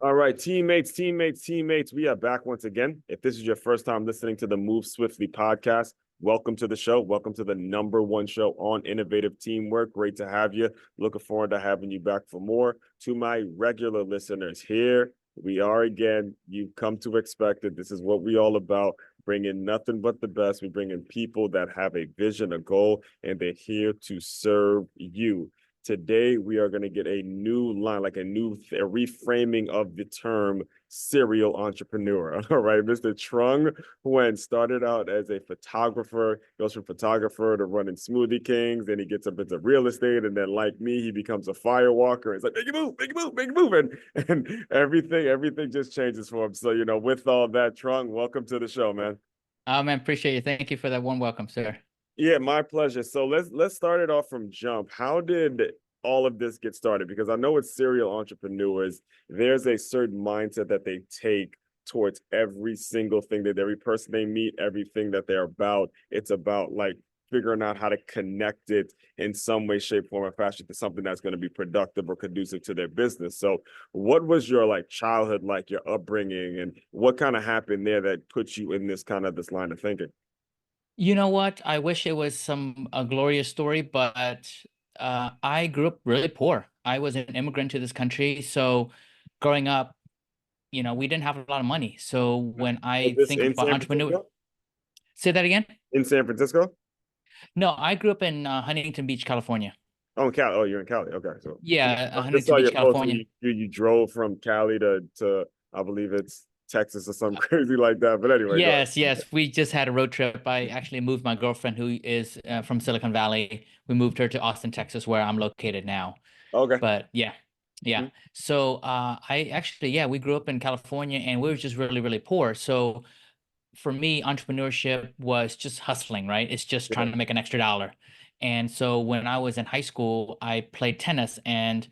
All right, teammates. We are back once again. If this is your first time listening to the Move Swiftly podcast, welcome to the show. Welcome to the number one show on innovative teamwork. Great to have you. Looking forward to having you back for more. To my regular listeners, here we are again. You've come to expect it. This is what we all about. Bringing nothing but the best. We bring in people that have a vision, a goal, and they're here to serve you. Today, we are going to get a new line, like a reframing of the term serial entrepreneur. All right, Mr. Trung Huynh started out as a photographer, goes from photographer to running Smoothie Kings, then he gets up into real estate, and then like me, he becomes a firewalker. It's like, make it move, make it move, make it move, and everything just changes for him. So, with all that, Trung, welcome to the show, man. Oh man, appreciate you. Thank you for that warm welcome, sir. Yeah, my pleasure. So let's start it off from jump. How did all of this get started? Because I know it's serial entrepreneurs. There's a certain mindset that they take towards every single thing that every person they meet, everything that they're about. It's about like figuring out how to connect it in some way, shape, form, or fashion to something that's going to be productive or conducive to their business. So what was your like childhood, like your upbringing, and what kind of happened there that put you in this line of thinking? You know what? I wish it was a glorious story, but I grew up really poor. I was an immigrant to this country, so growing up, we didn't have a lot of money. So when Was I this think in about San entrepreneur, Francisco? say that again? In San Francisco? No, I grew up in Huntington Beach, California. Oh, in Cali. Oh, you're in Cali. Okay, so Yeah, I just Huntington saw your Beach, post where California. you drove from Cali to I believe it's Texas or something crazy like that. But anyway, go Yes, yes. We just had a road trip. I actually moved my girlfriend, who is from Silicon Valley. We moved her to Austin, Texas, where I'm located now. ahead. Okay. But yeah, yeah. Mhm. So I actually, yeah, we grew up in California and we were just really, really poor. So for me, entrepreneurship was just hustling, right? It's just Yeah. trying to make an extra dollar. And so when I was in high school, I played tennis and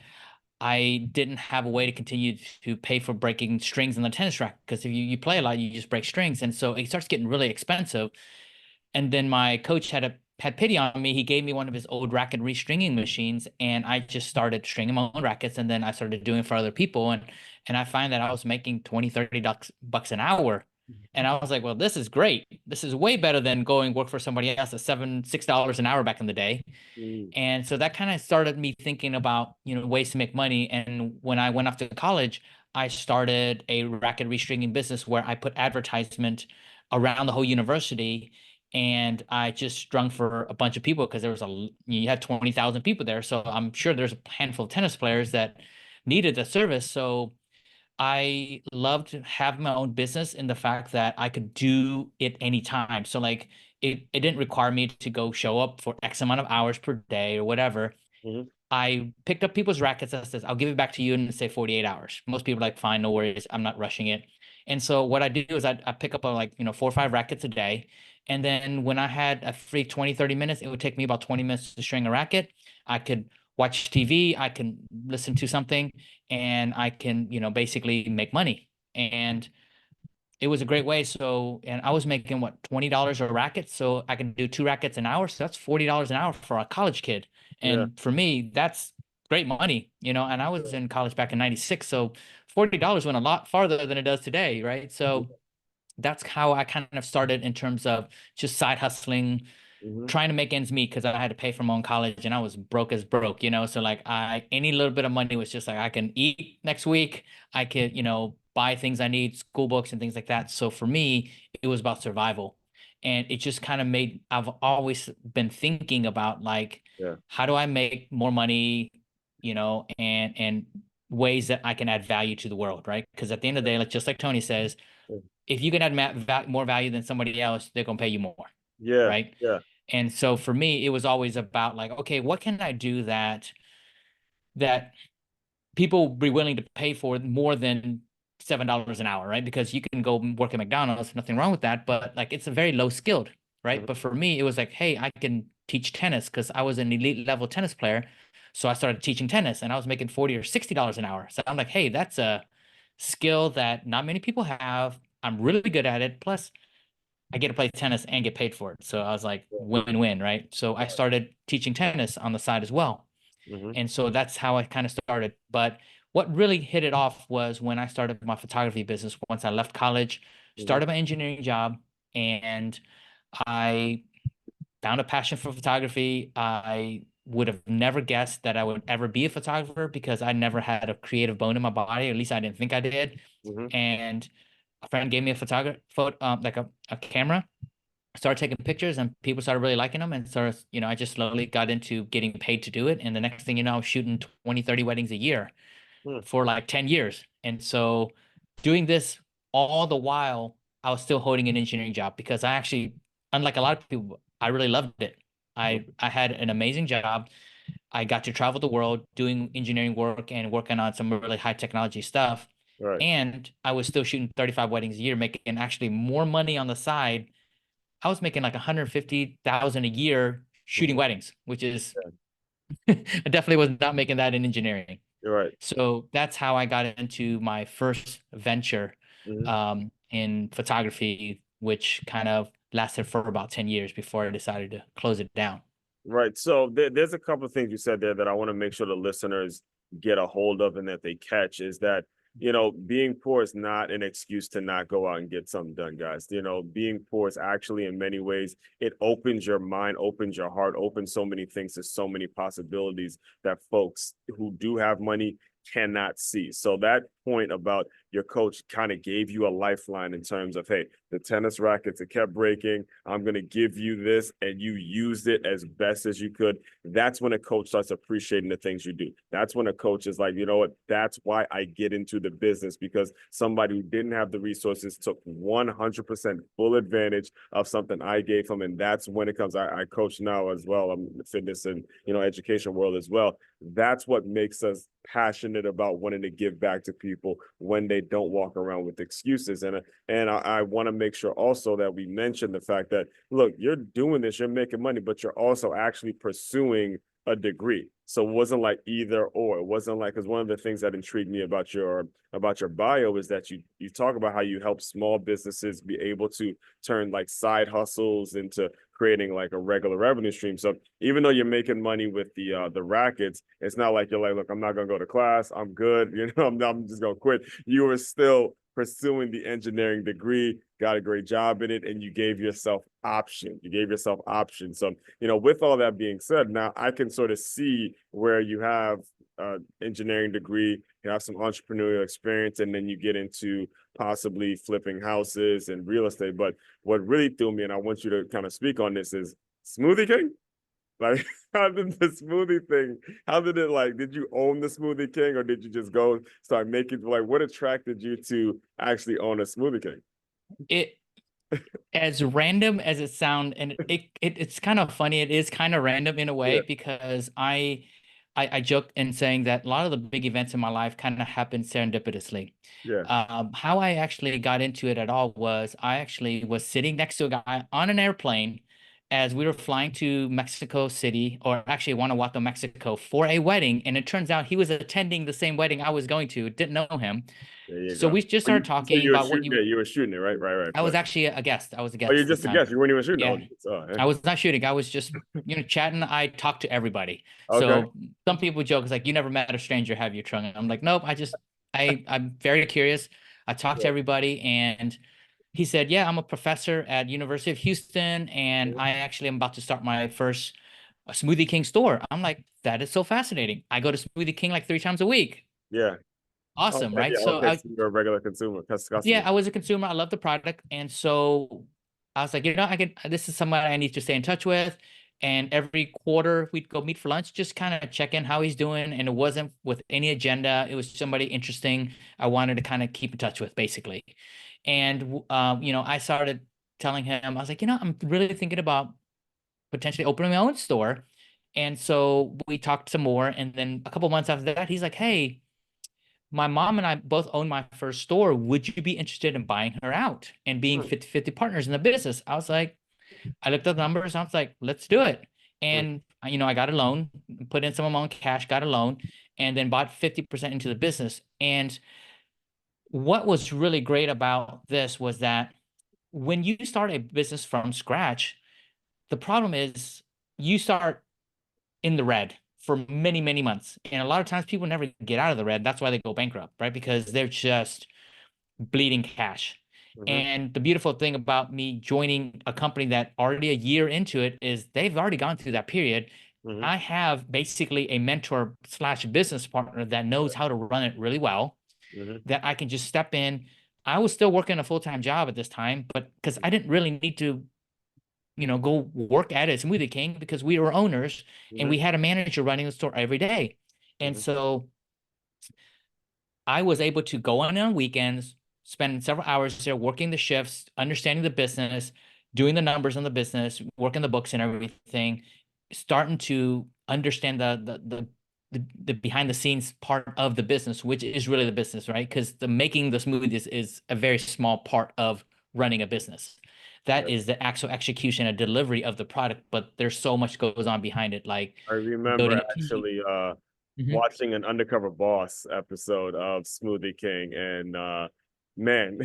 I didn't have a way to continue to pay for breaking strings on the tennis racket because if you play a lot, you just break strings. And so it starts getting really expensive. And then my coach had pity on me. He gave me one of his old racket restringing machines, and I just started stringing my own rackets. And then I started doing it for other people, and I find that I was making 20, 30 bucks an hour. And I was like, well, this is great. This is way better than going work for somebody else at $6 an hour back in the day. Mm. And so that kind of started me thinking about, ways to make money. And when I went off to college, I started a racket restringing business where I put advertisement around the whole university and I just strung for a bunch of people because you had 20,000 people there. So I'm sure there's a handful of tennis players that needed the service. So I loved having my own business in the fact that I could do it anytime. So like it didn't require me to go show up for X amount of hours per day or whatever. Mhm. I picked up people's rackets and says, I'll give it back to you in say 48 hours. Most people are like, fine, no worries. I'm not rushing it. And so what I do is I pick up like, 4 or 5 rackets a day. And then when I had a free 20, 30 minutes, it would take me about 20 minutes to string a racket. I could watch TV, I can listen to something, and I can, basically make money. And it was a great way. So, and I was making what, $20 a racket. So I can do 2 rackets an hour. So that's $40 an hour for a college kid. Yeah. And for me, that's great money, and I was in college back in 96. So $40 went a lot farther than it does today. Right. So that's how I kind of started in terms of just side hustling, Mhm. trying to make ends meet because I had to pay for my own college and I was broke as broke, So like any little bit of money was just like I can eat next week. I could, buy things I need, school books and things like that. So for me, it was about survival. And it just kind of I've always been thinking about like, Yeah. how do I make more money, and ways that I can add value to the world, right? Because at the end of the day, like just like Tony says, if you can add more value than somebody else, they're gonna pay you more, Yeah. right? Yeah. And so for me, it was always about like, okay, what can I do that people be willing to pay for more than $7 an hour, right? Because you can go work at McDonald's, nothing wrong with that, but like it's a very low skilled, right? Mhm. But for me, it was like, hey, I can teach tennis because I was an elite level tennis player. So I started teaching tennis and I was making 40 or $60 an hour. So I'm like, hey, that's a skill that not many people have. I'm really good at it. Plus, I get to play tennis and get paid for it. So I was like, Yeah. win-win, right? So I started teaching tennis on the side as well. Mhm. And so that's how I kind of started. But what really hit it off was when I started my photography business. Once I left college, Hmm. started my engineering job, and I found a passion for photography. I would have never guessed that I would ever be a photographer because I never had a creative bone in my body, or at least I didn't think I did. Hmm. And a friend gave me a like a camera. I started taking pictures and people started really liking them. And sort of, I just slowly got into getting paid to do it. And the next thing you know, I was shooting 20, 30 weddings a year for like 10 years. And so doing this all the while, I was still holding an engineering job because I actually, unlike a lot of people, I really loved it. I had an amazing job. I got to travel the world doing engineering work and working on some really high technology stuff. Right. And I was still shooting 35 weddings a year, making actually more money on the side. I was making like 150,000 a year shooting Hmm. weddings, which is Yeah. I definitely was not making that in engineering. You're right. So that's how I got into my first venture Hmm. in photography, which kind of lasted for about 10 years before I decided to close it down. Right. So there's a couple of things you said there that I want to make sure the listeners get a hold of and that they catch is that, being poor is not an excuse to not go out and get something done, guys. Being poor is actually in many ways, it opens your mind, opens your heart, opens so many things to so many possibilities that folks who do have money cannot see. So that point about your coach kind of gave you a lifeline in terms of, hey, the tennis rackets, it kept breaking. I'm going to give you this, and you used it as best as you could. That's when a coach starts appreciating the things you do. That's when a coach is like, you know what? That's why I get into the business, because somebody who didn't have the resources took 100% full advantage of something I gave them. And that's when it comes. I coach now as well. I'm in the fitness and education world as well. That's what makes us passionate about wanting to give back to people when they don't walk around with excuses. And I want to make sure also that we mention the fact that, look, you're doing this, you're making money, but you're also actually pursuing a degree. So it wasn't like either or. It wasn't like, because one of the things that intrigued me about your bio is that you talk about how you help small businesses be able to turn like side hustles into creating like a regular revenue stream. So even though you're making money with the rackets, it's not like you're like, look, I'm not gonna go to class, I'm good, I'm just gonna quit. You were still pursuing the engineering degree, got a great job in it, and you gave yourself option. You gave yourself options. So, with all that being said, now I can sort of see where you have engineering degree, you have some entrepreneurial experience, and then you get into possibly flipping houses and real estate. But what really threw me, and I want you to kind of speak on this, is Smoothie King. Like, how did the smoothie thing, how did it, like, did you own the Smoothie King, or did you just go start making, like, what attracted you to actually own a Smoothie King? It as random as it sounds, and it's kind of funny. It is kind of random in a way Yeah, because I joked in saying that a lot of the big events in my life kind of happened serendipitously. yeah, How I actually got into it at all was I actually was sitting next to a guy on an airplane as we were flying to Mexico City, or actually Guanajuato, Mexico, for a wedding, and it turns out he was attending the same wedding I was going to. Didn't know him, there you so go. we just Oh, started so talking you were about what shooting, you. yeah, you were shooting it, right, right, right, I was right. actually a guest. I was a Oh, you're guest this just a time. guest. You weren't even shooting. Yeah. Oh, I I was not shooting. I was just, chatting. I talked to everybody. okay. So some people joke, it's like, you never met a stranger, have you, Trung? I'm like, nope. I'm very curious. I talked to Yeah. everybody, and he said, yeah, I'm a professor at University of Houston, and I actually am about to start my first Smoothie King store. I'm like, that is so fascinating. I go to Smoothie King like 3 times a week. Yeah. Awesome, Okay. right? Yeah. So Okay. So you're a regular consumer, yeah, customer. I was a consumer. I love the product. And so I was like, this is someone I need to stay in touch with. And every quarter we'd go meet for lunch, just kind of check in how he's doing. And it wasn't with any agenda. It was somebody interesting I wanted to kind of keep in touch with, basically. And, I started telling him, I was like, I'm really thinking about potentially opening my own store. And so we talked some more. And then a couple months after that, he's like, hey, my mom and I both own my first store. Would you be interested in buying her out and being Hmm. 50-50 partners in the business? I was like, I looked up the numbers. I was like, let's do it. Hmm. And, I got a loan, put in some of my own cash, got a loan, and then bought 50% into the business. And what was really great about this was that when you start a business from scratch, the problem is you start in the red for many, many months. And a lot of times people never get out of the red. That's why they go bankrupt, right? Because they're just bleeding cash. Mm-hmm. And the beautiful thing about me joining a company that already a year into it is they've already gone through that period. Mm-hmm. I have basically a mentor slash business partner that knows how to run it really well, Mm-hmm. that I can just step in. I was still working a full-time job at this time, but because I didn't really need to, go work at it, Smoothie King, because we were owners and Mm-hmm. we had a manager running the store every day. And Mm-hmm. so I was able to go on weekends, spend several hours there working the shifts, understanding the business, doing the numbers on the business, working the books and everything, starting to understand the behind the scenes part of the business, which is really the business, right? Because the making the smoothies is a very small part of running a business. That Yes. is the actual execution and delivery of the product, but there's so much goes on behind it, like I remember building a team. actually Mhm. watching an Undercover Boss episode of Smoothie King, and man,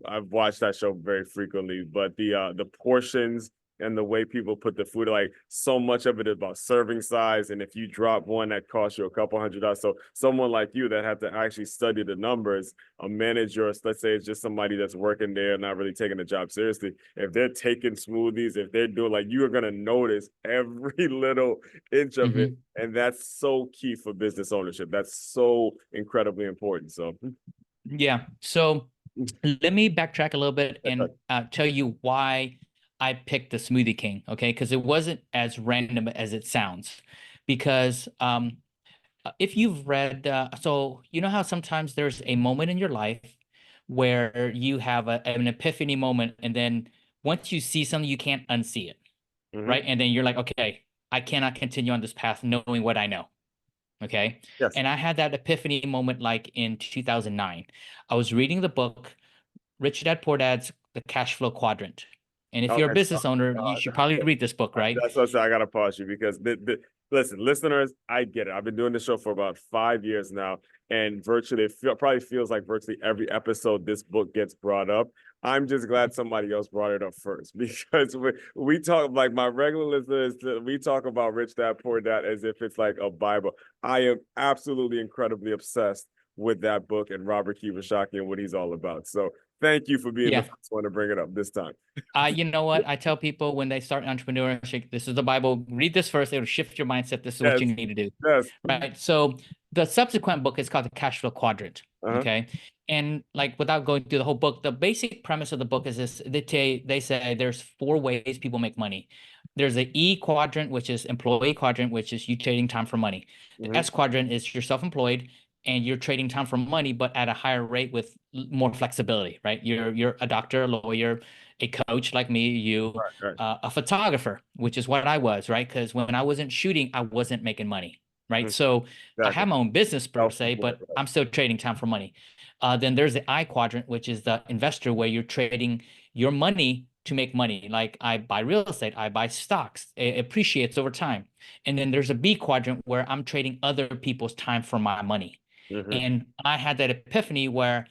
I've watched that show very frequently, but the portions and the way people put the food, like so much of it is about serving size, and if you drop one that costs you a couple $100, so someone like you that had to actually study the numbers, a manager, let's say it's just somebody that's working there, not really taking the job seriously, if they're taking smoothies, if they're doing, like, you are going to notice every little inch of it. Mhm. And that's so key for business ownership. That's so incredibly important. So, Yeah. So let me backtrack a little bit and tell you why I picked the Smoothie King. Okay, because it wasn't as random as it sounds. Because if you've read, so you know how sometimes there's a moment in your life where you have an epiphany moment, and then once you see something, you can't unsee it, mm-hmm. right? And then you're like, okay, I cannot continue on this path knowing what I know. Okay. Yes. And I had that epiphany moment like in 2009. I was reading the book Rich Dad Poor Dad's The Cash Flow Quadrant. And if you're a Okay. business owner, you should probably read this book, right? That's what I got to pause you because listen, listeners, I get it. I've been doing this show for about 5 years now, and virtually probably feels like virtually every episode this book gets brought up. I'm just glad somebody else brought it up first because we talk, like, my regular listeners, we talk about Rich Dad Poor Dad as if it's like a Bible. I am absolutely incredibly obsessed with that book and Robert Kiyosaki and what he's all about. So thank you for being the Yeah. first one to bring it up this time. You know what? I tell people when they start entrepreneurship, this is the Bible. Read this first. It'll shift your mindset. This is what Yes. you need to do. Yes. Right. So the subsequent book is called the Cash Flow Quadrant. Uh-huh. Okay. And like without going through the whole book, the basic premise of the book is this: they say there's four ways people make money. There's the E quadrant, which is employee quadrant, which is you trading time for money. The Mm-hmm. S quadrant is you're self-employed and you're trading time for money, but at a higher rate with more flexibility, right? You're a doctor, a lawyer, a coach like me, you, Right, right. a photographer, which is what I was, right? Because when I wasn't shooting, I wasn't making money, right? Mm-hmm. So I Exactly. have my own business per se, Self-employed, but right. I'm still trading time for money. Then there's the I quadrant, which is the investor, where you're trading your money to make money. Like I buy real estate, I buy stocks, it appreciates over time. And then there's a B quadrant where I'm trading other people's time for my money. Mm-hmm. And I had that epiphany where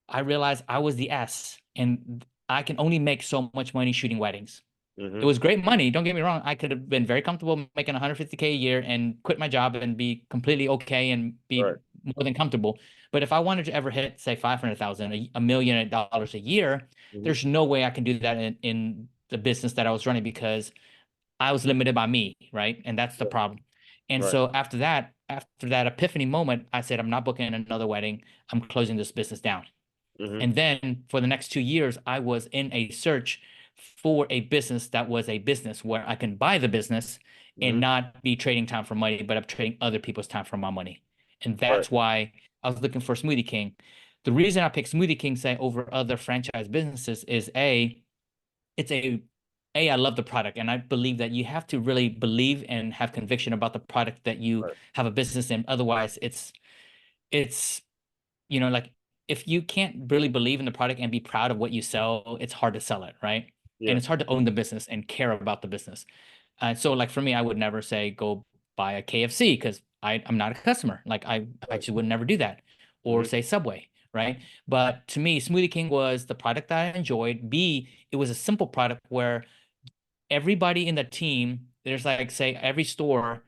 I realized I was the S and I can only make so much money shooting weddings. It Mm-hmm. was great money. Don't get me wrong. I could have been very comfortable making 150K a year and quit my job and be completely okay and Right. be more than comfortable. But if I wanted to ever hit, say, 500,000, a million dollars a year, Mm-hmm. there's no way I can do that in the business that I was running because I was limited by me, right? And that's the problem. And Right. so after that epiphany moment, I said, I'm not booking another wedding. I'm closing this business down. Mm-hmm. And then for the next 2 years, I was in a search for a business that was a business where I can buy the business Mm-hmm. and not be trading time for money, but I'm trading other people's time for my money. And Right. that's why I was looking for Smoothie King. The reason I picked Smoothie King, say, over other franchise businesses is it's I love the product, and I believe that you have to really believe and have conviction about the product that you Right. have a business in. Otherwise, it's like if you can't really believe in the product and be proud of what you sell, it's hard to sell it, right? And Yeah. it's hard to own the business and care about the business. So like for me, I would never say go buy a KFC because I'm not a customer. Like I Right. just would never do that. Or Mm-hmm. say Subway, right? But to me, Smoothie King was the product that I enjoyed. B, it was a simple product where everybody in the team, there's like say every store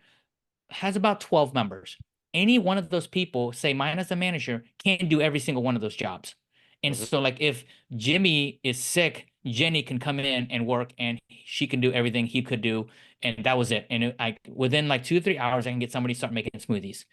has about 12 members. Any one of those people, say mine as a manager, can do every single one of those jobs. And Hmm. so, like, if Jimmy is sick, Jenny can come in and work, and she can do everything he could do, and that was it. And within like 2 or 3 hours, I can get somebody to start making smoothies.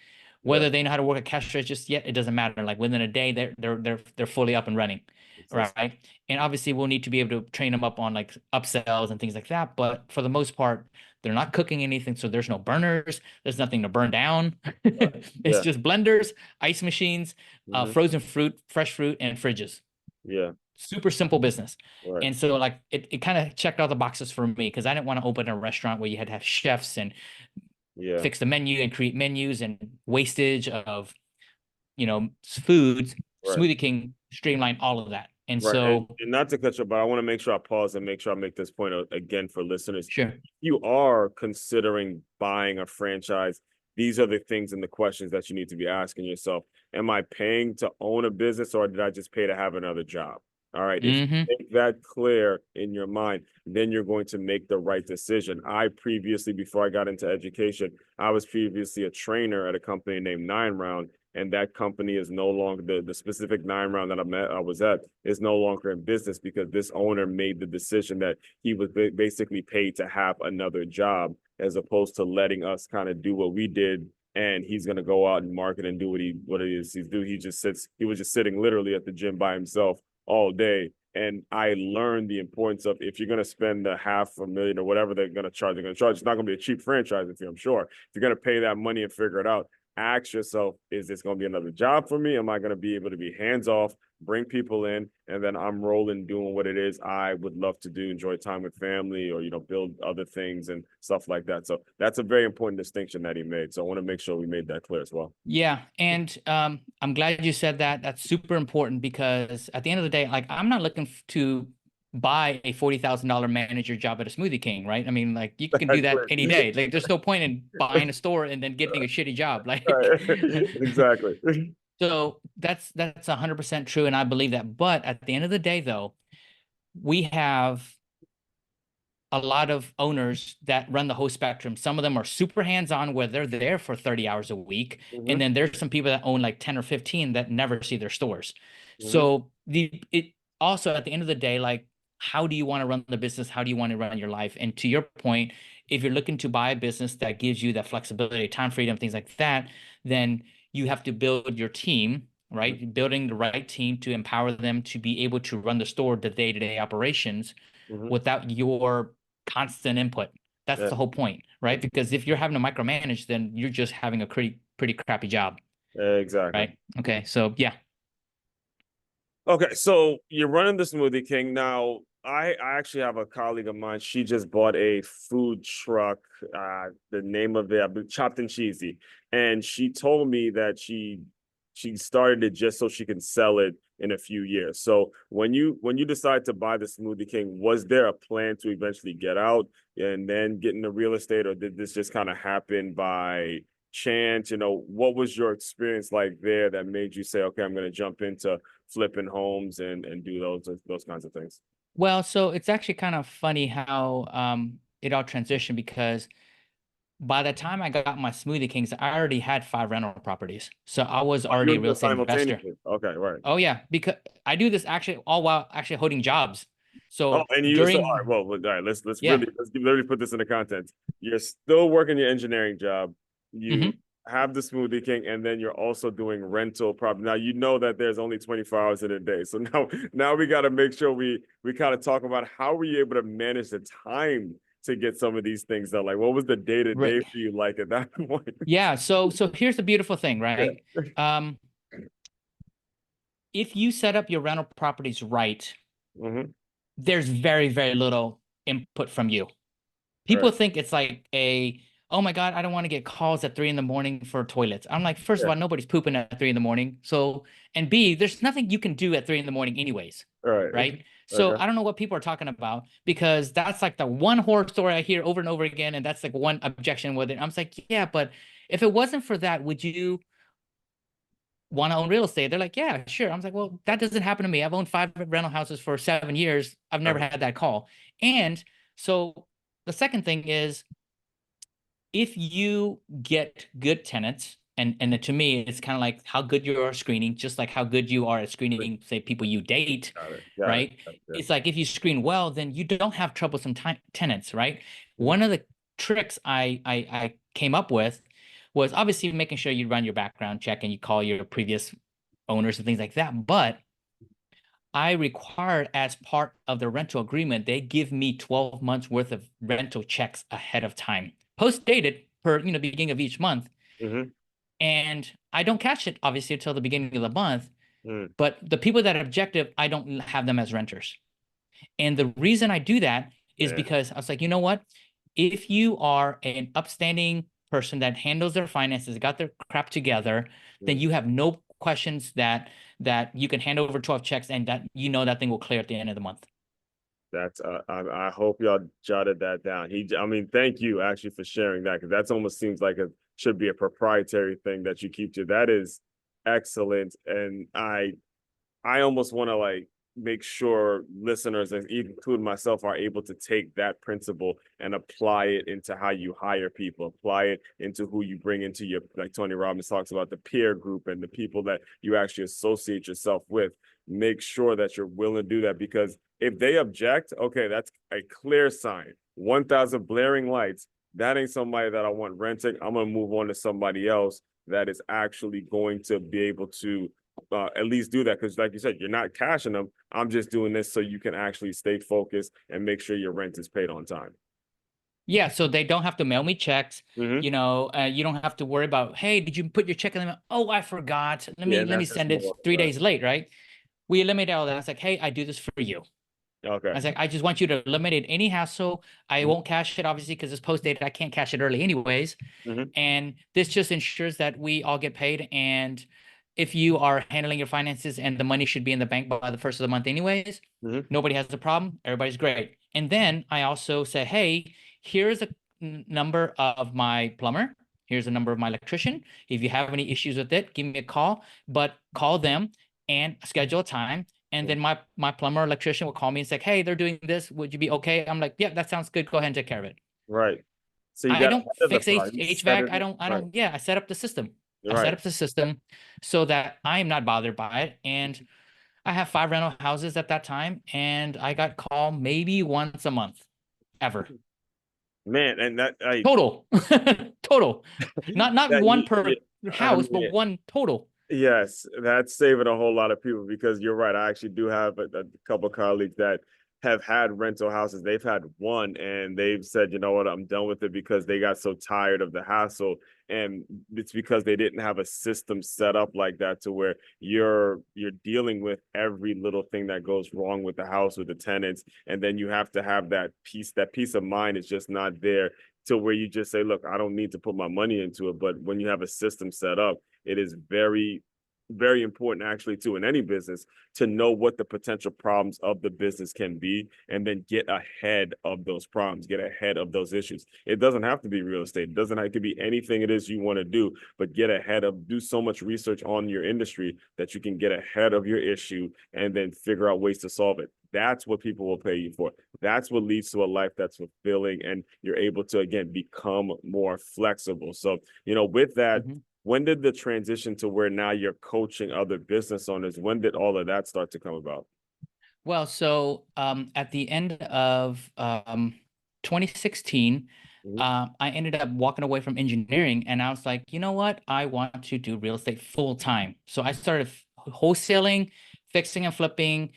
Yeah. Whether they know how to work a cash register just yet, it doesn't matter. Like within a day, they're fully up and running, It's right? And obviously, we'll need to be able to train them up on like upsells and things like that. But for the most part, they're not cooking anything, so there's no burners. There's nothing to burn down. It's yeah. just blenders, ice machines, Hmm. frozen fruit, fresh fruit, and fridges. Yeah. Super simple business. Right. And so like it kind of checked all the boxes for me because I didn't want to open a restaurant where you had to have chefs and Yeah. fix the menu and create menus and wastage of, foods. Right. Smoothie King streamlined all of that. And Right. so And not to cut you, but I want to make sure I pause and make sure I make this point again for listeners. sure. You are considering buying a franchise. These are the things and the questions that you need to be asking yourself. Am I paying to own a business or did I just pay to have another job? All right. If you Hmm. make that clear in your mind, then you're going to make the right decision. I previously, before I got into education, I was previously a trainer at a company named Nine Round, and that company is no longer the specific Nine Round that I was at is no longer in business because this owner made the decision that he was basically paid to have another job as opposed to letting us kind of do what we did, and he's going to go out and market and do what it is he's doing. He was just sitting literally at the gym by himself all day. And I learned the importance of if you're going to spend a $500,000 or whatever they're going to charge, it's not going to be a cheap franchise fee, I'm sure. If you're going to pay that money and figure it out, ask yourself, is this going to be another job for me? Am I going to be able to be hands off, bring people in, and then I'm rolling doing what it is I would love to do, enjoy time with family or, build other things and stuff like that. So that's a very important distinction that he made. So I want to make sure we made that clear as well. Yeah, and I'm glad you said that. That's super important because at the end of the day, like I'm not looking to buy a $40,000 manager job at a Smoothie King, right? I mean, like you can do that any day. Like there's no point in buying a store and then getting a shitty job. Like Exactly. so that's 100% true, and I believe that. But at the end of the day, though, we have a lot of owners that run the whole spectrum. Some of them are super hands-on where they're there for 30 hours a week. And Hmm. then there's some people that own like 10 or 15 that never see their stores. Hmm. So it also at the end of the day, like how do you want to run the business? How do you want to run your life? And to your point, if you're looking to buy a business that gives you that flexibility, time freedom, things like that, then you have to build your team, right? Building the right team to empower them to be able to run the store, the day-to-day operations Hmm. without your constant input. That's Yeah, the whole point, right? Because if you're having to micromanage, then you're just having a pretty crappy job, exactly. right? Okay, so yeah. Okay, so you're running the Smoothie King. Now, I actually have a colleague of mine. She just bought a food truck. The name of it, Chopped and Cheesy. And she told me that she started it just so she can sell it in a few years. So when you decide to buy the Smoothie King, was there a plan to eventually get out and then get into real estate, or did this just kind of happen by chance? What was your experience like there that made you say, okay, I'm going to jump into flipping homes and do those kinds of things? Well, so it's actually kind of funny how it all transitioned because by the time I got my Smoothie Kings, I already had 5 rental properties. So I was Oh, you already were a real doing estate investor. simultaneously. Okay, right. Oh yeah, because I do this actually all while actually holding jobs. Oh, So and you so all right. during Well, all right. yeah. Let's literally put this into context. You're still working your engineering job. You Mhm. have the Smoothie King, and then you're also doing rental property. Now you know that there's only 24 hours in a day. So now we got to make sure we kind of talk about how were you able to manage the time to get some of these things done. Like, what was the day to day Right. for you like at that point? Yeah, so here's the beautiful thing, right? Yeah. Um, if you set up your rental properties right, Hmm. there's very, very little input from you. People Right. think it's like oh my God, I don't want to get calls at 3 in the morning for toilets. I'm like, first of Yeah. all, nobody's pooping at 3 in the morning. So, and B, there's nothing you can do at 3 in the morning anyways, All right. right? So Okay. I don't know what people are talking about because that's like the one horror story I hear over and over again. And that's like one objection with it. I'm like, yeah, but if it wasn't for that, would you want to own real estate? They're like, yeah, sure. I was like, well, that doesn't happen to me. I've owned 5 rental houses for 7 years. I've never Uh-huh. had that call. And so the second thing is if you get good tenants, and to me, it's kind of like how good you are at screening, just like how good you are at screening, say, people you date, Got it. Got it. right? Got it. It's like if you screen well, then you don't have troublesome tenants, right? Mhm. One of the tricks I came up with was obviously making sure you run your background check and you call your previous owners and things like that. But I required, as part of the rental agreement, they give me 12 months worth of rental checks ahead of time, post dated per, beginning of each month. Mhm. And I don't cash it obviously until the beginning of the month. Mhm. But the people that are objective, I don't have them as renters. And the reason I do that is Yeah. because I was like, you know what? If you are an upstanding person that handles their finances, got their crap together, then Mhm. you have no questions that you can hand over 12 checks and that that thing will clear at the end of the month. That's I hope y'all jotted that down. I mean, thank you actually for sharing that, because that's almost seems like it should be a proprietary thing that you keep to. That is excellent, and I almost want to like make sure listeners, and including myself, are able to take that principle and apply it into how you hire people, apply it into who you bring into your, like Tony Robbins talks about, the peer group and the people that you actually associate yourself with. Make sure that you're willing to do that, because if they object, okay, that's a clear sign. 1,000 blaring lights. That ain't somebody that I want renting. I'm going to move on to somebody else that is actually going to be able to at least do that, because like you said, you're not cashing them. I'm just doing this so you can actually stay focused and make sure your rent is paid on time. Yeah, so they don't have to mail me checks. Mm-hmm. You don't have to worry about, hey, did you put your check in the mail? Oh, I forgot. Let Yeah, me and let me that's just send it more 3 days late, right? We eliminated all that. I was like, hey, I do this for you. okay. I was like, I just want you to eliminate any hassle. I won't cash it, obviously, because it's post dated. I can't cash it early anyways. Mm-hmm. And this just ensures that we all get paid. And if you are handling your finances and the money should be in the bank by the first of the month anyways, Mm-hmm. nobody has a problem. Everybody's great. And then I also say, hey, here's a number of my plumber. Here's the number of my electrician. If you have any issues with it, give me a call, but call them and schedule a time. And then my plumber electrician will call me and say, hey, they're doing this. Would you be okay? I'm like, yeah, that sounds good. Go ahead and take care of it. Right. So you I got don't ahead of the fix price. You set HVAC. it up. Right. Yeah, I set up the system. I set Right. up the system so that I am not bothered by it. And I have 5 rental houses at that time, and I got called maybe once a month, ever. Man, and that I Total. Total. Not that one yeah, per I house, but mean, one total. yes, that's saving a whole lot of people, because you're right. I actually do have a couple of colleagues that have had rental houses. They've had one and they've said, you know what, I'm done with it, because they got so tired of the hassle. And it's because they didn't have a system set up like that, to where you're dealing with every little thing that goes wrong with the house, with the tenants. And then you have to have that peace of mind is just not there, to where you just say, look, I don't need to put my money into it. But when you have a system set up, it is very, very important actually too, in any business, to know what the potential problems of the business can be, and then get ahead of those problems, get ahead of those issues. It doesn't have to be real estate. It doesn't have to be anything it is you want to do, but do so much research on your industry that you can get ahead of your issue and then figure out ways to solve it. That's what people will pay you for. That's what leads to a life that's fulfilling, and you're able to, again, become more flexible. So, with that, Mhm. when did the transition to where now you're coaching other business owners? When did all of that start to come about? Well, so at the end of 2016, Mhm. I ended up walking away from engineering, and I was like, you know what? I want to do real estate full time. So I started wholesaling, fixing and flipping,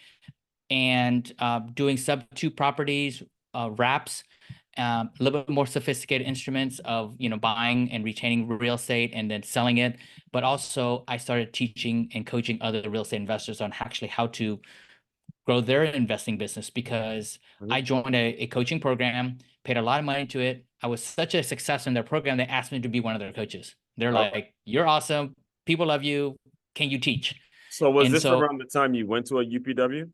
and doing sub two properties, wraps, a little bit more sophisticated instruments of buying and retaining real estate and then selling it. But also, I started teaching and coaching other real estate investors on actually how to grow their investing business, because Mhm. I joined a coaching program, paid a lot of money to it. I was such a success in their program, they asked me to be one of their coaches. They're Okay. like, you're awesome. People love you. Can you teach? So was And this so around the time you went to a UPW?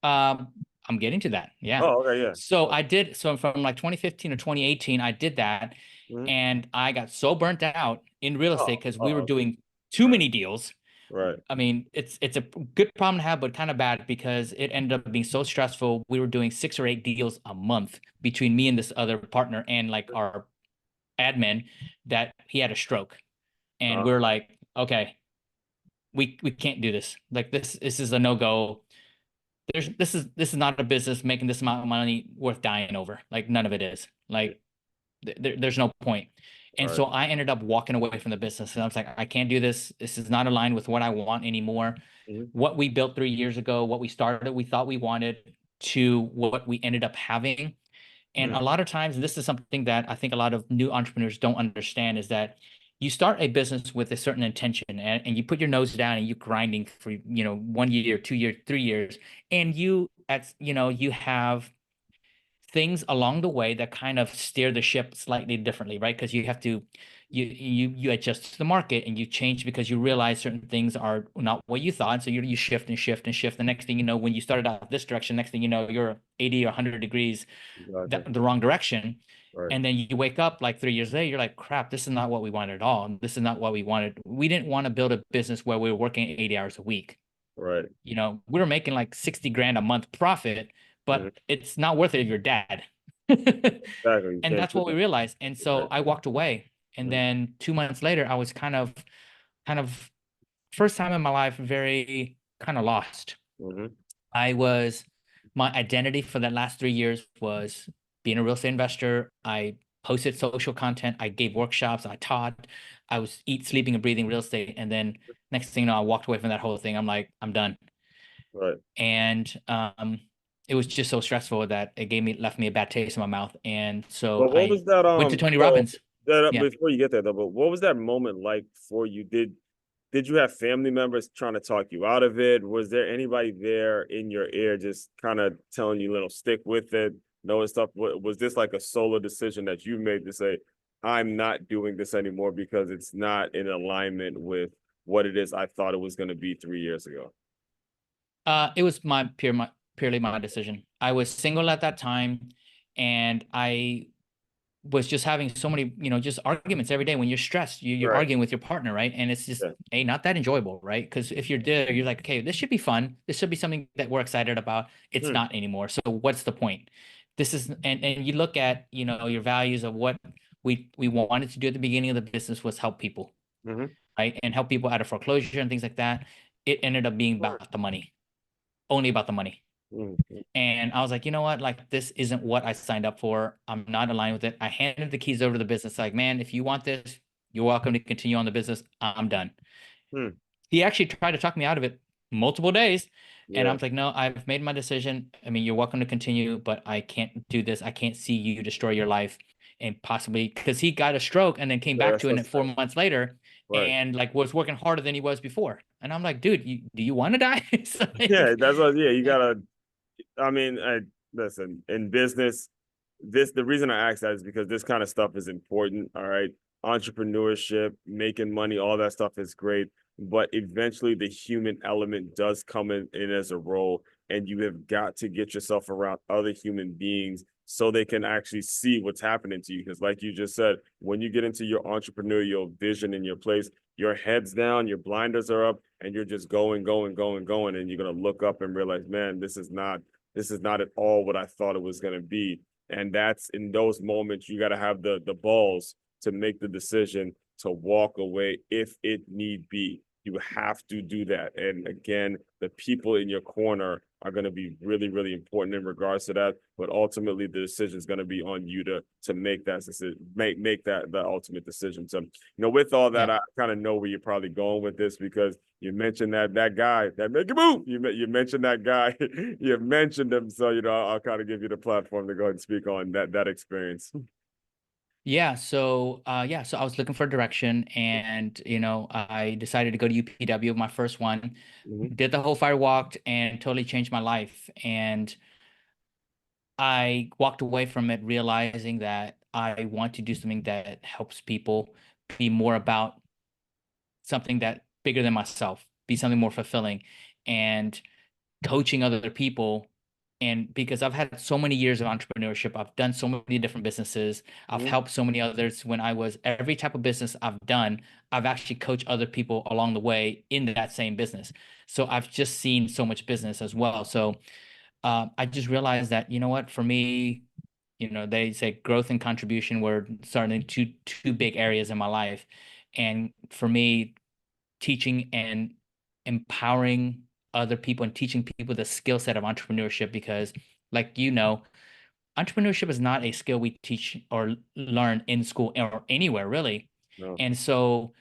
um, I'm getting to that. Yeah. Oh, okay, yeah. So Okay. I did. So from like 2015 to 2018, I did that. Mhm. And I got so burnt out in real estate because we were Okay. doing too Right. many deals. Right. I mean, it's a good problem to have, but kind of bad because it ended up being so stressful. We were doing 6 or 8 deals a month between me and this other partner and like our admin that he had a stroke, and Uh, we are like, okay, we can't do this. Like this is a no go. This is not a business making this amount of money worth dying over. Like none of it is. Like there's no point. And right. so I ended up walking away from the business, and I was like, I can't do this. This is not aligned with what I want anymore. Mhm. What we built 3 years ago, what we started, we thought we wanted, to what we ended up having. And Mhm. a lot of times, and this is something that I think a lot of new entrepreneurs don't understand, is that you start a business with a certain intention, and you put your nose down and you grinding for, 1 year, 2 years, 3 years, and you have things along the way that kind of steer the ship slightly differently, right? Because you have to you adjust to the market, and you change because you realize certain things are not what you thought. So you shift and shift and shift. The next thing you know, when you started out this direction, next thing you know, you're 80 or 100 degrees Exactly. the wrong direction. Right. And then you wake up like 3 years later, you're like, crap, this is not what we wanted at all. This is not what we wanted. We didn't want to build a business where we were working 80 hours a week. Right. We were making like 60 grand a month profit, Mhm. but it's not worth it if you're dad. Exactly. You And can't that's do what we that. realized. And so Right. I walked away. And Mhm. then 2 months later, I was kind of first time in my life, very kind of lost. Mhm. I was, my identity for the last 3 years was being a real estate investor. I posted social content. I gave workshops. I taught. I was sleeping, and breathing real estate. And then next thing you know, I walked away from that whole thing. I'm like, I'm done. Right. And it was just so stressful that it left me a bad taste in my mouth. And so But what I was that? went to Tony So Robbins. that Yeah. before you get there though, but what was that moment like for you? Did you have family members trying to talk you out of it? Was there anybody there in your ear just kind of telling you, little stick with it, knowing stuff? Was this like a solo decision that you made to say, I'm not doing this anymore because it's not in alignment with what it is I thought it was going to be 3 years ago? It was purely my decision. I was single at that time, and I was just having so many, just arguments every day. When you're stressed, you're Right. arguing with your partner, right? And it's just, Yeah. hey, not that enjoyable, right? Because if you're there, you're like, okay, this should be fun. This should be something that we're excited about. It's Hmm. not anymore. So what's the point? This is, and you look at, your values of what we wanted to do at the beginning of the business was help people, Mm-hmm. right? And help people out of foreclosure and things like that. It ended up being about the money, only about the money. Mm-hmm. And I was like, you know what? Like, this isn't what I signed up for. I'm not aligned with it. I handed the keys over to the business. Like, man, if you want this, you're welcome to continue on the business. I'm done. Hmm. He actually tried to talk me out of it multiple days. And I Yeah. was like, no, I've made my decision. I mean, you're welcome to continue, but I can't do this. I can't see you destroy your life, and possibly because he got a stroke and then came Yeah, back that's to it what's 4 months later, right. and like was working harder than he was before. And I'm like, dude, do you want to die? It's Yeah, like, that's what. Yeah, you gotta. I mean, listen, in business, the reason I ask that is because this kind of stuff is important. All right. Entrepreneurship, making money, all that stuff is great. But eventually the human element does come in as a role. And you have got to get yourself around other human beings so they can actually see what's happening to you. Because, like you just said, when you get into your entrepreneurial vision in your place, your head's down, your blinders are up, and you're just going, going, going, going. And you're going to look up and realize, man, this is not at all what I thought it was going to be. And that's in those moments you got to have the balls to make the decision to walk away if it need be. You have to do that. And again, the people in your corner are going to be really, really important in regards to that. But ultimately, the decision is going to be on you to make that decision, make that the ultimate decision. So, with all that, yeah. I kind of know where you're probably going with this because you mentioned that guy that make a move. You mentioned that guy. You mentioned him, so I'll kind of give you the platform to go ahead and speak on that experience. So I was looking for direction, and I decided to go to UPW, my first one. Mm-hmm. Did the whole fire walked and totally changed my life. And I walked away from it realizing that I want to do something that helps people, be more about something that bigger than myself, be something more fulfilling, and coaching other people. And because I've had so many years of entrepreneurship, I've done so many different businesses, I've Mm-hmm. helped so many others. When I was every type of business I've done, I've actually coached other people along the way in that same business. So I've just seen so much business as well. So I just realized that, you know what, for me, they say growth and contribution were starting two big areas in my life. And for me, teaching and empowering other people and teaching people the skill set of entrepreneurship, because like entrepreneurship is not a skill we teach or learn in school or anywhere really. No. And so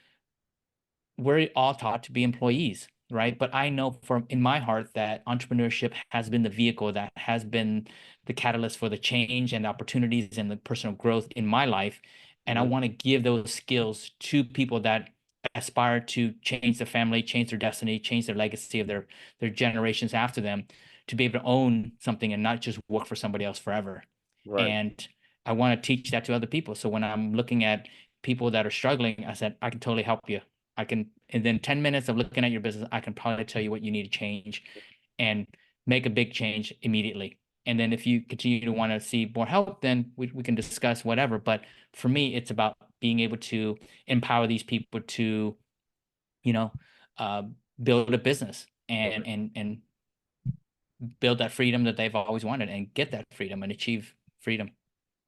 we're all taught to be employees, right? But I know from in my heart that entrepreneurship has been the vehicle that has been the catalyst for the change and opportunities and the personal growth in my life. And I Hmm. want to give those skills to people that aspire to change their family, change their destiny, change their legacy of their generations after them, to be able to own something and not just work for somebody else forever. Right. And I want to teach that to other people. So when I'm looking at people that are struggling, I said, I can totally help you. I can, and then 10 minutes of looking at your business, I can probably tell you what you need to change and make a big change immediately. And then if you continue to want to see more help, then we can discuss whatever. But for me, it's about being able to empower these people to, you know, uh, build a business Right. and build that freedom that they've always wanted and get that freedom and achieve freedom.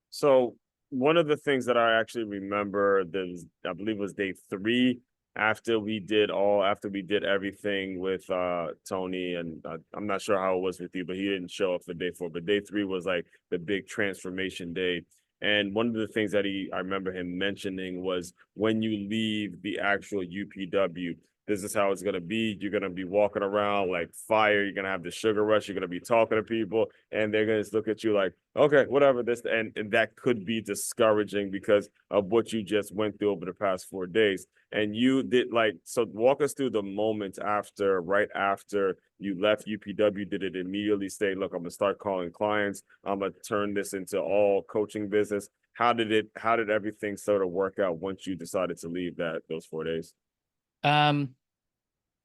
So one of the things that I actually remember, I believe it was day three after we did everything with Tony, and I'm not sure how it was with you, but he didn't show up for day four. But day three was like the big transformation day. And one of the things that I remember him mentioning was when you leave the actual UPW, this is how it's gonna be. You're gonna be walking around like fire. You're gonna have the sugar rush. You're gonna be talking to people, and they're gonna just look at you like, okay, whatever. This and that could be discouraging because of what you just went through over the past 4 days. And you did like so. Walk us through the moments after, right after you left UPW. Did it immediately say, "Look, I'm gonna start calling clients. I'm gonna turn this into all coaching business"? How did it? How did everything sort of work out once you decided to leave those 4 days? Um,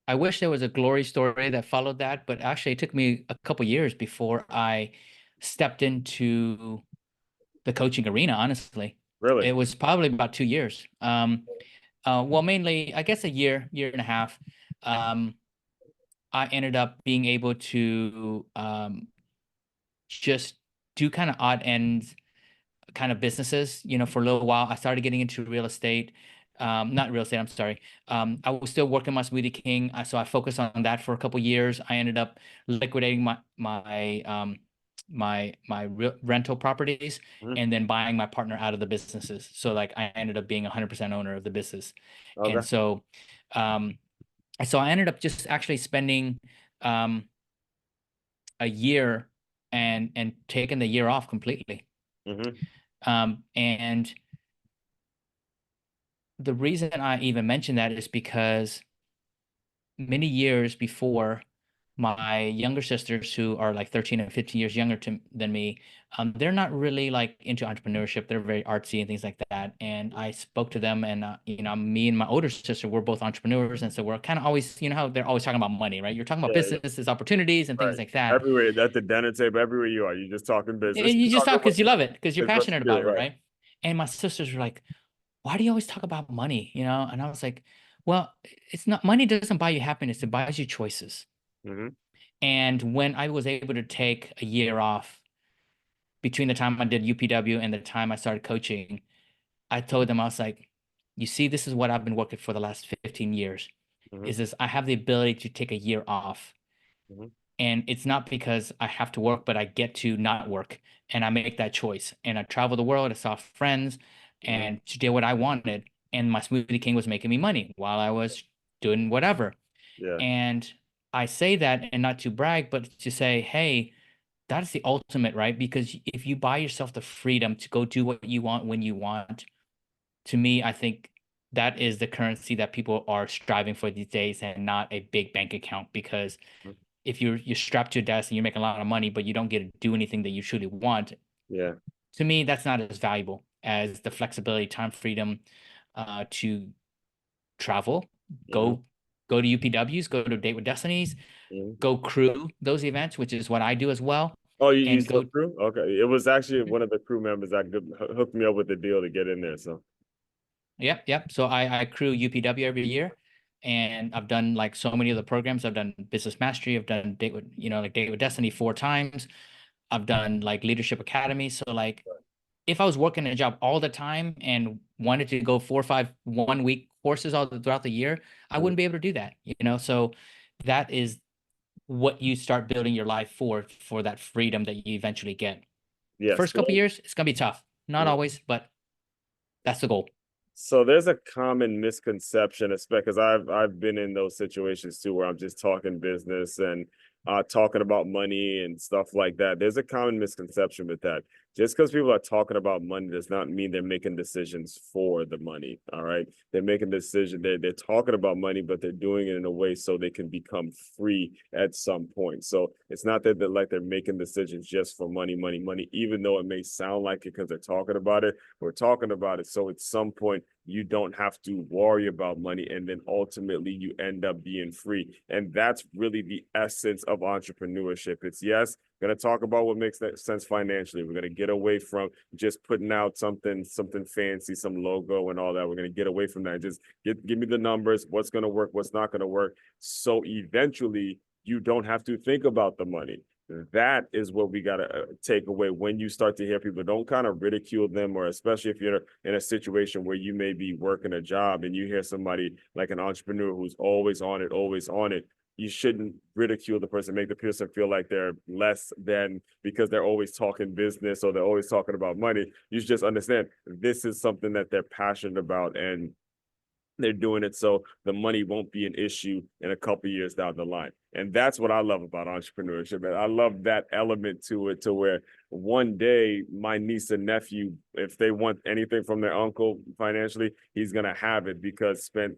I wish there was a glory story that followed that, but actually it took me a couple years before I stepped into the coaching arena, honestly. Really? It was probably about 2 years. Well, mainly, I guess a year and a half. Um, I ended up being able to just do kind of odd ends kind of businesses, for a little while. I started getting into real estate. Not real estate, I'm sorry. I was still working my Smoothie King, so I focused on that for a couple years. I ended up liquidating my rental properties Mhm. and then buying my partner out of the businesses. So like I ended up being 100% owner of the business. And Okay. um, so I ended up just actually spending um, a year and taking the year off completely. Hmm. And the reason I even mention that is because many years before, my younger sisters, who are like 13 and 15 years younger than me, they're not really like into entrepreneurship. They're very artsy and things like that. And I spoke to them, and me and my older sister, we're both entrepreneurs, and so we're kind of always, how they're always talking about money, right? You're talking about Yeah, yeah. businesses, opportunities, and things Right. like that. Everywhere at the dinner table, everywhere you are, you're just talking business. You You're just talking talk what because you love it, because you're it's what you passionate do, about it, right? right? And my sisters were like, why do you always talk about money? And I was like, well, it's not, money doesn't buy you happiness, it buys you choices. Hmm. And when I was able to take a year off between the time I did UPW and the time I started coaching, I told them, I was like, you see, this is what I've been working for the last 15 years, Hmm. is this I have the ability to take a year off. Hmm. And it's not because I have to work, but I get to not work. And I make that choice. And I travel the world, I saw friends, Hmm. and did what I wanted. And my Smoothie King was making me money while I was doing whatever. Yeah. And I say that, and not to brag, but to say, hey, that's the ultimate, right? Because if you buy yourself the freedom to go do what you want when you want, to me, I think that is the currency that people are striving for these days, and not a big bank account. Because if you're strapped to a desk and you're making a lot of money, but you don't get to do anything that you truly want, Yeah. to me, that's not as valuable as the flexibility, time freedom, to travel, Hmm. go go to UPWs, go to Date with Destinies, Hmm. go crew those events, which is what I do as well, Oh, you and still go. crew? Okay. It was actually one of the crew members that hooked me up with the deal to get in there. So Yep, yep. So I accrue UPW every year, and I've done like so many of the programs. I've done Business Mastery. I've done Date with Date with Destiny 4 times. I've done like leadership academy. So like if I was working a job all the time and wanted to go 4 or 5 1 week courses all throughout the year, I Mhm. wouldn't be able to do that, you know? So that is what you start building your life for that freedom that you eventually get. The Yes. first couple of years, it's gonna be tough. Not Yeah. always, but that's the goal. So there's a common misconception, especially because I've been in those situations too, where I'm just talking business and talking about money and stuff like that. There's a common misconception with that. Just because people are talking about money does not mean they're making decisions for the money. All right, they're making decisions. They're talking about money, but they're doing it in a way so they can become free at some point. So it's not that they're making decisions just for money, money, money. Even though it may sound like it because they're talking about it, we're talking about it. So at some point you don't have to worry about money, and then ultimately you end up being free. And that's really the essence of entrepreneurship. It's, yes, going to talk about what makes that sense financially. We're going to get away from just putting out something fancy, some logo and all that. We're going to get away from that. Just give me the numbers, what's going to work, what's not going to work, so eventually you don't have to think about the money. That is what we got to take away. When you start to hear people, don't kind of ridicule them, or especially if you're in a situation where you may be working a job and you hear somebody like an entrepreneur who's always on it, always on it. You shouldn't ridicule the person, make the person feel like they're less than because they're always talking business or they're always talking about money. You should just understand this is something that they're passionate about, and they're doing it so the money won't be an issue in a couple years down the line. And that's what I love about entrepreneurship. And I love that element to it, to where one day my niece and nephew, if they want anything from their uncle financially, he's going to have it, because spent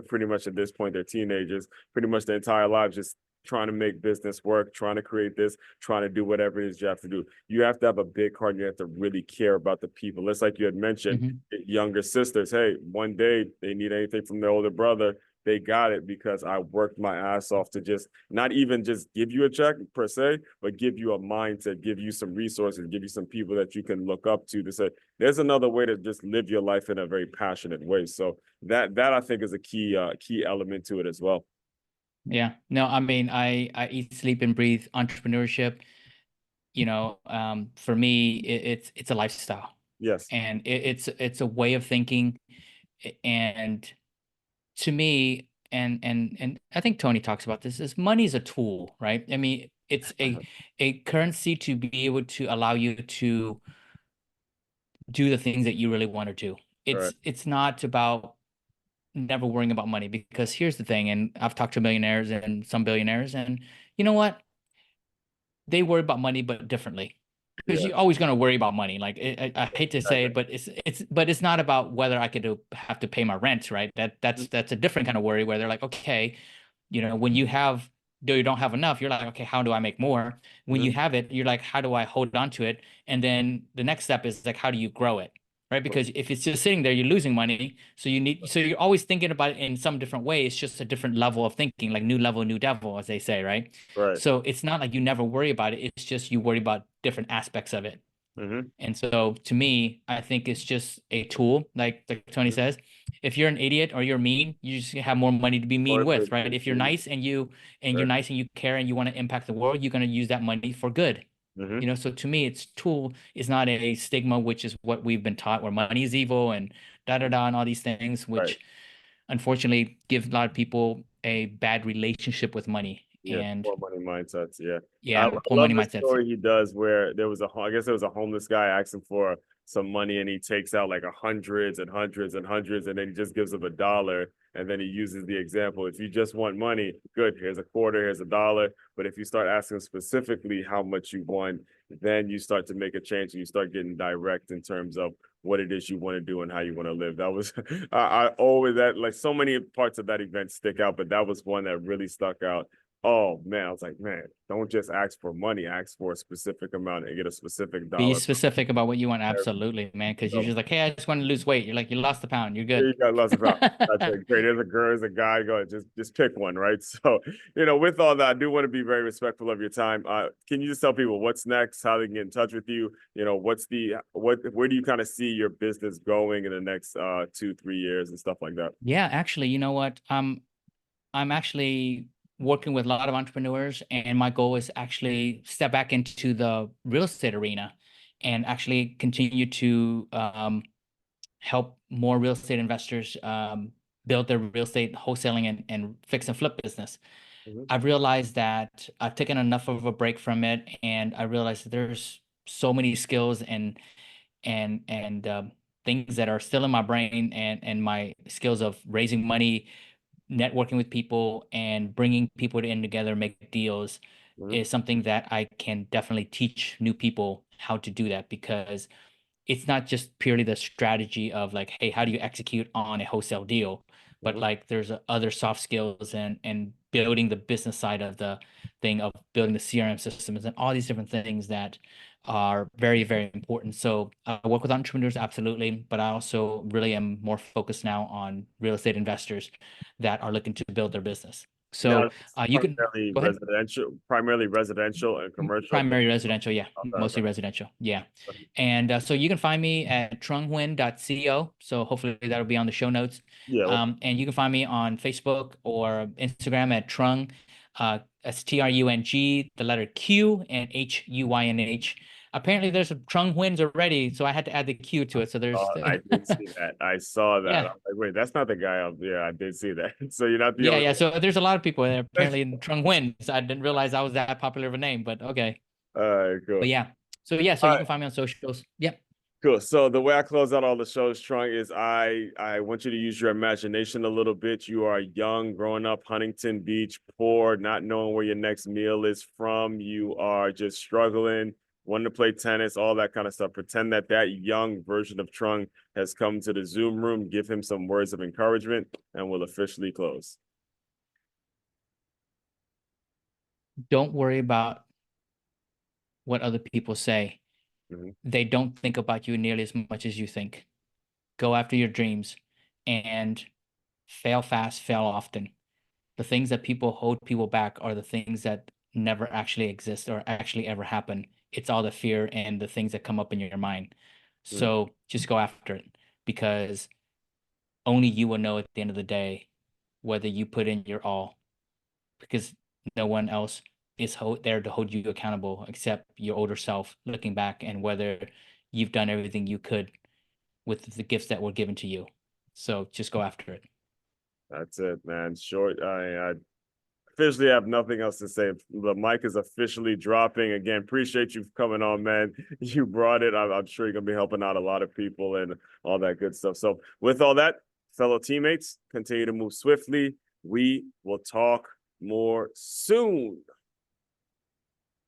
pretty much at this point, they're teenagers, pretty much their entire lives just trying to make business work, trying to create this, trying to do whatever it is you have to do. You have to have a big heart, and you have to really care about the people. It's like you had mentioned, Mhm. younger sisters. Hey, one day they need anything from their older brother, they got it because I worked my ass off to just not even just give you a check per se, but give you a mindset, give you some resources, give you some people that you can look up to say, there's another way to just live your life in a very passionate way. So that I think is a key element to it as well. Yeah. No, I mean, I eat, sleep, and breathe entrepreneurship. You know, for me, it's a lifestyle, Yes. and it's a way of thinking. And to me, and I think Tony talks about this, is money is a tool, right? I mean, it's a currency to be able to allow you to do the things that you really want to do. Right. It's not about never worrying about money, because here's the thing, and I've talked to millionaires and some billionaires, and you know what? They worry about money, but differently. Because Yeah. you're always going to worry about money. Like I hate to say it, but it's not about whether I could have to pay my rent, right? That's a different kind of worry, where they're like, okay, you know, when you have, though you don't have enough, you're like, okay, how do I make more? When Mhm. you have it, you're like, how do I hold on to it? And then the next step is like, how do you grow it? Right? Because if it's just sitting there, you're losing money. So you're always thinking about it in some different way. It's just a different level of thinking, like new level, new devil, as they say, right? Right. So it's not like you never worry about it. It's just you worry about different aspects of it. Mm-hmm. And so to me, I think it's just a tool, like Tony Mm-hmm. says. If you're an idiot or you're mean, you just have more money to be mean with, right? If you're nice and you're Right. nice and you care and you want to impact the world, you're going to use that money for good. Mm-hmm. You know, so to me, it's tool is not a stigma, which is what we've been taught, where money is evil and da da da and all these things, Right. which unfortunately give a lot of people a bad relationship with money. Yeah, And poor money mindsets. Yeah, I yeah, poor love money the mindsets. story he does where there was I guess there was a homeless guy asking for some money, and he takes out like hundreds and hundreds and hundreds, and then he just gives him $1, and then he uses the example: if you just want money, good, here's a quarter, here's $1. But if you start asking specifically how much you want, then you start to make a change, and you start getting direct in terms of what it is you want to do and how you want to live. That was I always, that like so many parts of that event stick out, but that was one that really stuck out. Oh man, I was like, man, don't just ask for money, ask for a specific amount and get a specific Be dollar. specific about what you want. Absolutely, man. Because you're So, just like, hey, I just want to lose weight. You're like, you lost a pound. You're yeah, good. you got lots of out. That's like, great. There's a girl, there's a guy. Go ahead, just pick one, right? So, with all that, I do want to be very respectful of your time. Can you just tell people what's next, how they can get in touch with you? Where do you kind of see your business going in the next 2, 3 years and stuff like that? Yeah, actually, you know what? I'm actually working with a lot of entrepreneurs, and my goal is actually step back into the real estate arena and actually continue to help more real estate investors build their real estate wholesaling and fix and flip business. Mhm. I've realized that I've taken enough of a break from it, and I realized that there's so many skills and things that are still in my brain, and my skills of raising money, networking with people, and bringing people in together, make deals, Mhm. is something that I can definitely teach new people how to do that, because it's not just purely the strategy of like, hey, how do you execute on a wholesale deal? But Mhm. like there's other soft skills and building the business side of the thing, of building the CRM systems and all these different things that are very, very important. So I work with entrepreneurs, absolutely, but I also really am more focused now on real estate investors that are looking to build their business. Now, So it's you can go ahead. primarily residential and commercial. Primary residential, yeah, Okay, mostly okay. residential, yeah. And so you can find me at trunghwin.co. So hopefully that'll be on the show notes. Yeah. And you can find me on Facebook or Instagram at Trung, that's TRUNG, the letter Q and HUYNH. Apparently there's a Trung Huyns already, so I had to add the Q to it. So there's, I did see that. I saw that. yeah, I'm like, wait, that's not the guy out there. I did see that. So you're not the yeah, only yeah. So there's a lot of people there one. apparently in Trung Huyns. I didn't realize I was that popular of a name, but okay. All right, cool. But yeah. So yeah, so All you right, can find me on socials. Yep. cool. So the way I close out all the shows, Trunk, is I want you to use your imagination a little bit. You are young, growing up Huntington Beach, poor, not knowing where your next meal is from. You are just struggling, wanting to play tennis, all that kind of stuff. Pretend that that young version of Trunk has come to the Zoom room. Give him some words of encouragement, and we'll officially close. Don't worry about what other people say. Mhm. They don't think about you nearly as much as you think. Go after your dreams and fail fast, fail often. The things that people hold people back are the things that never actually exist or actually ever happen. It's all the fear and the things that come up in your mind. Mhm. So just go after it, because only you will know at the end of the day whether you put in your all, because no one else is there to hold you accountable except your older self looking back, and whether you've done everything you could with the gifts that were given to you. So just go after it. That's it, man. Short. I officially have nothing else to say. The mic is officially dropping. Again, appreciate you coming on, man. You brought it. I'm sure you're gonna be helping out a lot of people and all that good stuff. So, with all that, fellow teammates, continue to move swiftly. We will talk more soon.